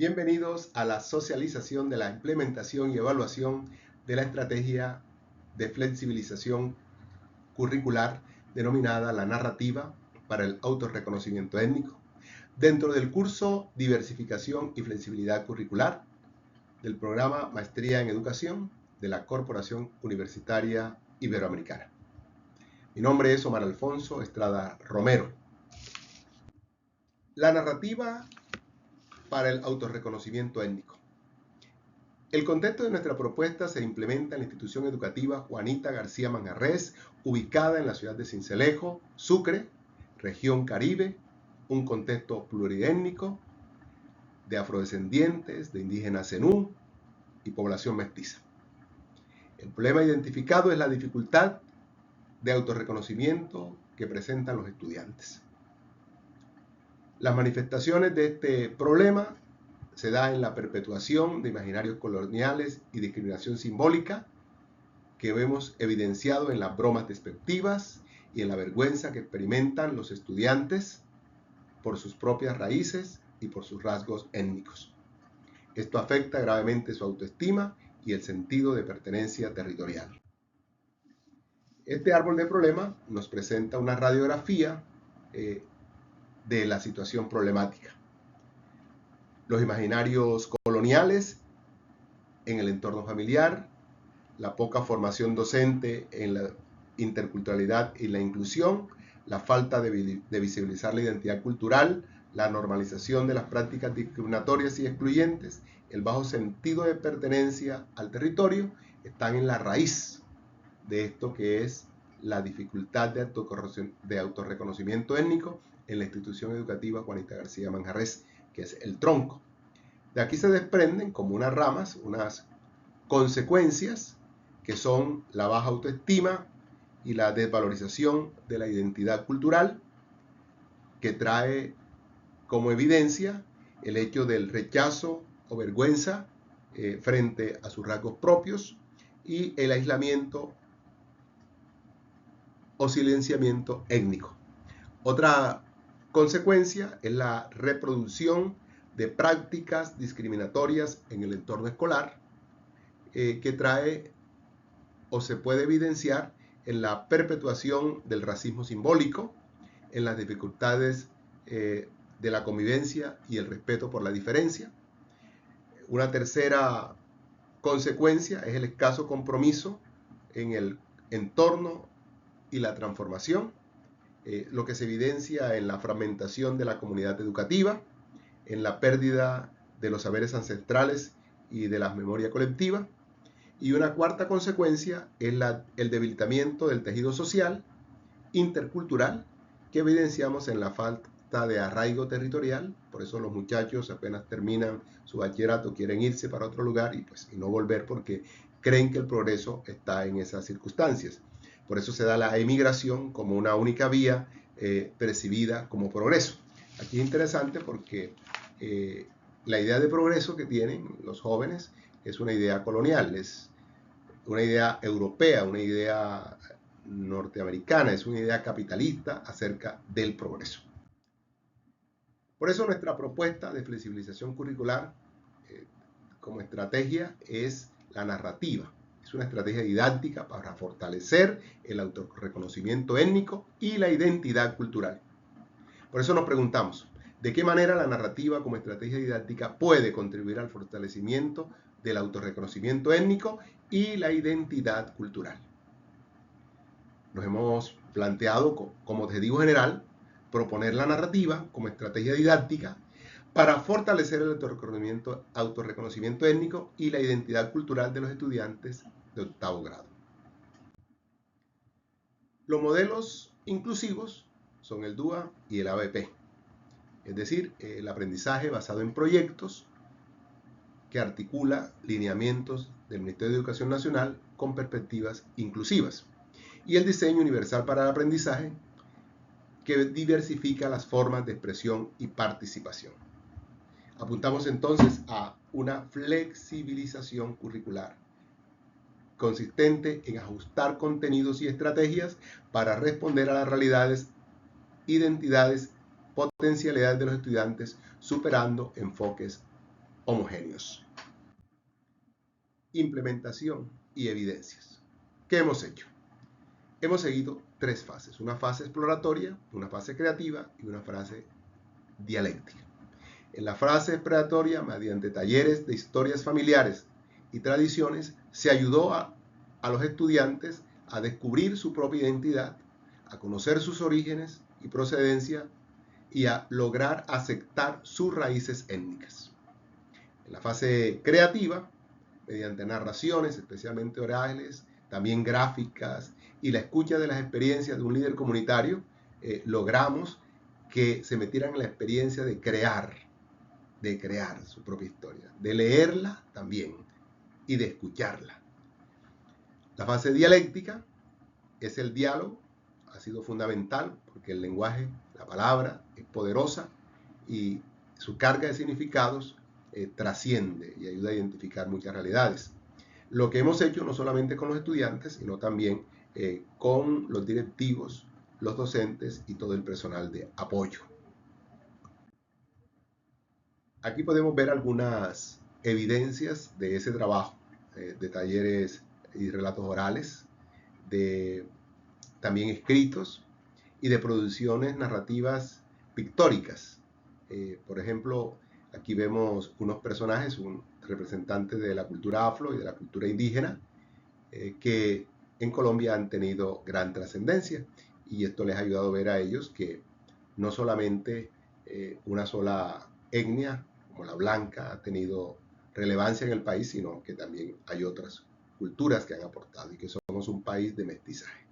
Bienvenidos a la socialización de la implementación y evaluación de la estrategia de flexibilización curricular denominada la narrativa para el autorreconocimiento étnico, dentro del curso Diversificación y Flexibilidad Curricular del programa Maestría en Educación de la Corporación Universitaria Iberoamericana. Mi nombre es Omar Alfonso Estrada Romero. La narrativa para el autorreconocimiento étnico. El contexto de nuestra propuesta se implementa en la institución educativa Juanita García Manjarrés, ubicada en la ciudad de Sincelejo, Sucre, región Caribe, un contexto pluriétnico de afrodescendientes, de indígenas zenú y población mestiza. El problema identificado es la dificultad de autorreconocimiento que presentan los estudiantes. Las manifestaciones de este problema se da en la perpetuación de imaginarios coloniales y discriminación simbólica que vemos evidenciado en las bromas despectivas y en la vergüenza que experimentan los estudiantes por sus propias raíces y por sus rasgos étnicos. Esto afecta gravemente su autoestima y el sentido de pertenencia territorial. Este árbol de problema nos presenta una radiografía de la situación problemática. Los imaginarios coloniales en el entorno familiar, la poca formación docente en la interculturalidad y la inclusión, la falta de visibilizar la identidad cultural, la normalización de las prácticas discriminatorias y excluyentes, el bajo sentido de pertenencia al territorio, están en la raíz de esto que es la dificultad de autorreconocimiento étnico en la institución educativa Juanita García Manjarrés, que es el tronco. De aquí se desprenden como unas ramas, unas consecuencias que son la baja autoestima y la desvalorización de la identidad cultural, que trae como evidencia el hecho del rechazo o vergüenza frente a sus rasgos propios y el aislamiento o silenciamiento étnico. Otra consecuencia es la reproducción de prácticas discriminatorias en el entorno escolar que trae o se puede evidenciar en la perpetuación del racismo simbólico, en las dificultades de la convivencia y el respeto por la diferencia. Una tercera consecuencia es el escaso compromiso en el entorno y la transformación, lo que se evidencia en la fragmentación de la comunidad educativa, en la pérdida de los saberes ancestrales y de la memoria colectiva. Y una cuarta consecuencia es el debilitamiento del tejido social, intercultural, que evidenciamos en la falta de arraigo territorial. Por eso los muchachos apenas terminan su bachillerato quieren irse para otro lugar y no volver porque creen que el progreso está en esas circunstancias. Por eso se da la emigración como una única vía percibida como progreso. Aquí es interesante porque la idea de progreso que tienen los jóvenes es una idea colonial, es una idea europea, una idea norteamericana, es una idea capitalista acerca del progreso. Por eso nuestra propuesta de flexibilización curricular como estrategia es la narrativa. Es una estrategia didáctica para fortalecer el autorreconocimiento étnico y la identidad cultural. Por eso nos preguntamos, ¿de qué manera la narrativa como estrategia didáctica puede contribuir al fortalecimiento del autorreconocimiento étnico y la identidad cultural? Nos hemos planteado como objetivo general proponer la narrativa como estrategia didáctica para fortalecer el autorreconocimiento étnico y la identidad cultural de los estudiantes de octavo grado. Los modelos inclusivos son el DUA y el ABP, es decir, el aprendizaje basado en proyectos que articula lineamientos del Ministerio de Educación Nacional con perspectivas inclusivas, y el diseño universal para el aprendizaje, que diversifica las formas de expresión y participación. Apuntamos entonces a una flexibilización curricular consistente en ajustar contenidos y estrategias para responder a las realidades, identidades, potencialidades de los estudiantes, superando enfoques homogéneos. Implementación y evidencias. ¿Qué hemos hecho? Hemos seguido tres fases: una fase exploratoria, una fase creativa y una fase dialéctica. En la fase exploratoria, mediante talleres de historias familiares y tradiciones, se ayudó a los estudiantes a descubrir su propia identidad, a conocer sus orígenes y procedencia y a lograr aceptar sus raíces étnicas. En la fase creativa, mediante narraciones, especialmente orales, también gráficas, y la escucha de las experiencias de un líder comunitario, logramos que se metieran en la experiencia de crear su propia historia, de leerla también y de escucharla. La fase dialéctica es el diálogo, ha sido fundamental porque el lenguaje, la palabra, es poderosa y su carga de significados trasciende y ayuda a identificar muchas realidades. Lo que hemos hecho no solamente con los estudiantes, sino también con los directivos, los docentes y todo el personal de apoyo. Aquí podemos ver algunas evidencias de ese trabajo, de talleres y relatos orales, de también escritos y de producciones narrativas pictóricas. Por ejemplo, aquí vemos unos personajes, un representante de la cultura afro y de la cultura indígena, que en Colombia han tenido gran trascendencia, y esto les ha ayudado a ver a ellos que no solamente una sola etnia como la blanca ha tenido relevancia en el país, sino que también hay otras culturas que han aportado y que somos un país de mestizaje.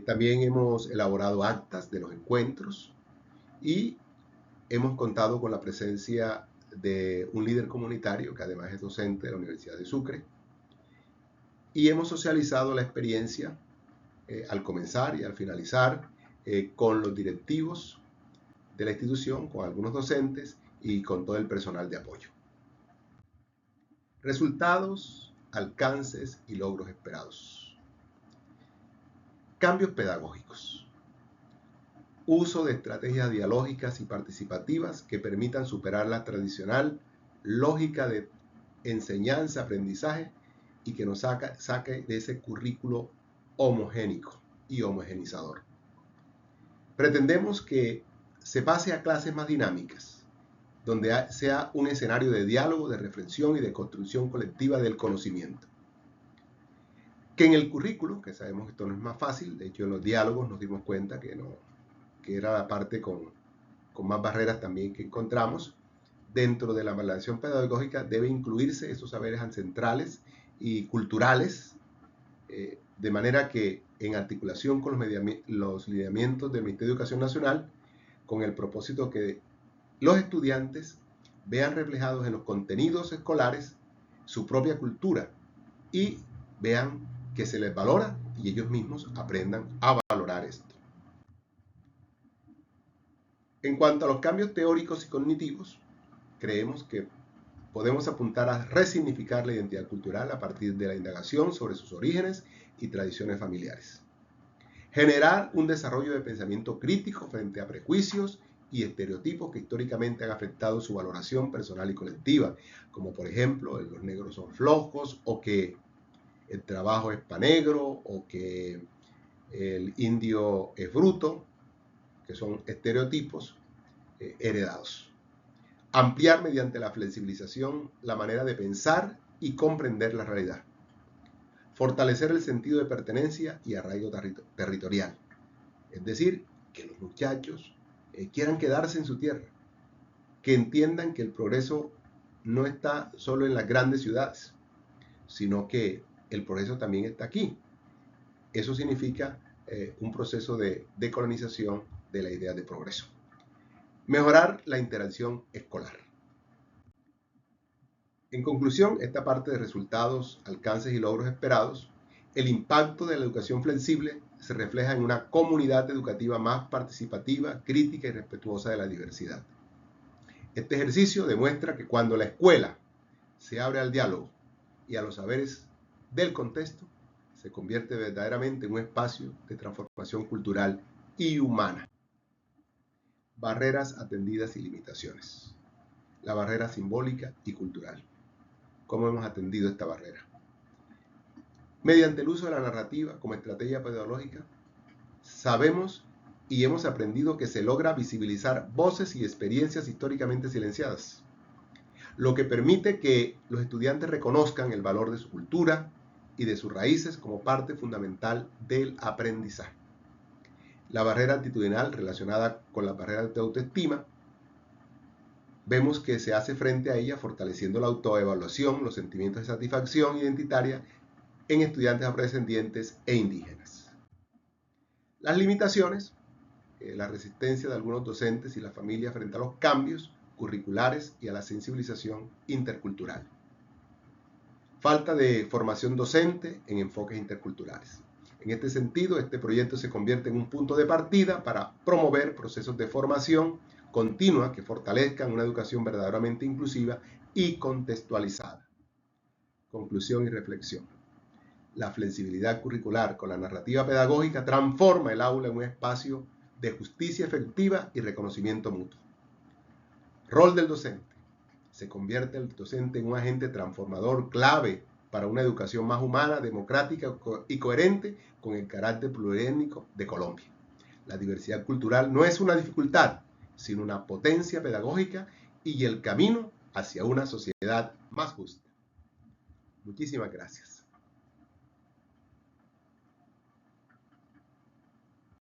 También hemos elaborado actas de los encuentros y hemos contado con la presencia de un líder comunitario que además es docente de la Universidad de Sucre, y hemos socializado la experiencia al comenzar y al finalizar con los directivos de la institución, con algunos docentes y con todo el personal de apoyo. Resultados, alcances y logros esperados. Cambios pedagógicos. Uso de estrategias dialógicas y participativas que permitan superar la tradicional lógica de enseñanza-aprendizaje y que nos saque de ese currículo homogénico y homogenizador. Pretendemos que se pase a clases más dinámicas, donde sea un escenario de diálogo, de reflexión y de construcción colectiva del conocimiento. Que en el currículo, que sabemos que esto no es más fácil, de hecho en los diálogos nos dimos cuenta que era la parte con más barreras también que encontramos. Dentro de la evaluación pedagógica debe incluirse esos saberes ancestrales y culturales, de manera que en articulación con los lineamientos del Ministerio de Educación Nacional, con el propósito que los estudiantes vean reflejados en los contenidos escolares su propia cultura y vean que se les valora y ellos mismos aprendan a valorar esto. En cuanto a los cambios teóricos y cognitivos, creemos que podemos apuntar a resignificar la identidad cultural a partir de la indagación sobre sus orígenes y tradiciones familiares. Generar un desarrollo de pensamiento crítico frente a prejuicios y estereotipos que históricamente han afectado su valoración personal y colectiva, como por ejemplo los negros son flojos, o que el trabajo es pa' negro, o que el indio es bruto, que son estereotipos heredados. Ampliar mediante la flexibilización la manera de pensar y comprender la realidad. Fortalecer el sentido de pertenencia y arraigo territorial. Es decir, que los muchachos quieran quedarse en su tierra, que entiendan que el progreso no está solo en las grandes ciudades, sino que el progreso también está aquí. Eso significa un proceso de decolonización de la idea de progreso. Mejorar la interacción escolar. En conclusión, esta parte de resultados, alcances y logros esperados, el impacto de la educación flexible se refleja en una comunidad educativa más participativa, crítica y respetuosa de la diversidad. Este ejercicio demuestra que cuando la escuela se abre al diálogo y a los saberes del contexto, se convierte verdaderamente en un espacio de transformación cultural y humana. Barreras atendidas y limitaciones. la barrera simbólica y cultural. ¿Cómo hemos atendido esta barrera? Mediante el uso de la narrativa como estrategia pedagógica, sabemos y hemos aprendido que se logra visibilizar voces y experiencias históricamente silenciadas, lo que permite que los estudiantes reconozcan el valor de su cultura y de sus raíces como parte fundamental del aprendizaje. La barrera actitudinal relacionada con la barrera de autoestima, vemos que se hace frente a ella fortaleciendo la autoevaluación, los sentimientos de satisfacción identitaria en estudiantes afrodescendientes e indígenas. Las limitaciones, la resistencia de algunos docentes y la familia frente a los cambios curriculares y a la sensibilización intercultural. Falta de formación docente en enfoques interculturales. En este sentido, este proyecto se convierte en un punto de partida para promover procesos de formación continua que fortalezcan una educación verdaderamente inclusiva y contextualizada. Conclusión y reflexión. La flexibilidad curricular con la narrativa pedagógica transforma el aula en un espacio de justicia efectiva y reconocimiento mutuo. Rol del docente. Se convierte el docente en un agente transformador clave para una educación más humana, democrática y coherente con el carácter plurétnico de Colombia. La diversidad cultural no es una dificultad, sino una potencia pedagógica y el camino hacia una sociedad más justa. Muchísimas gracias.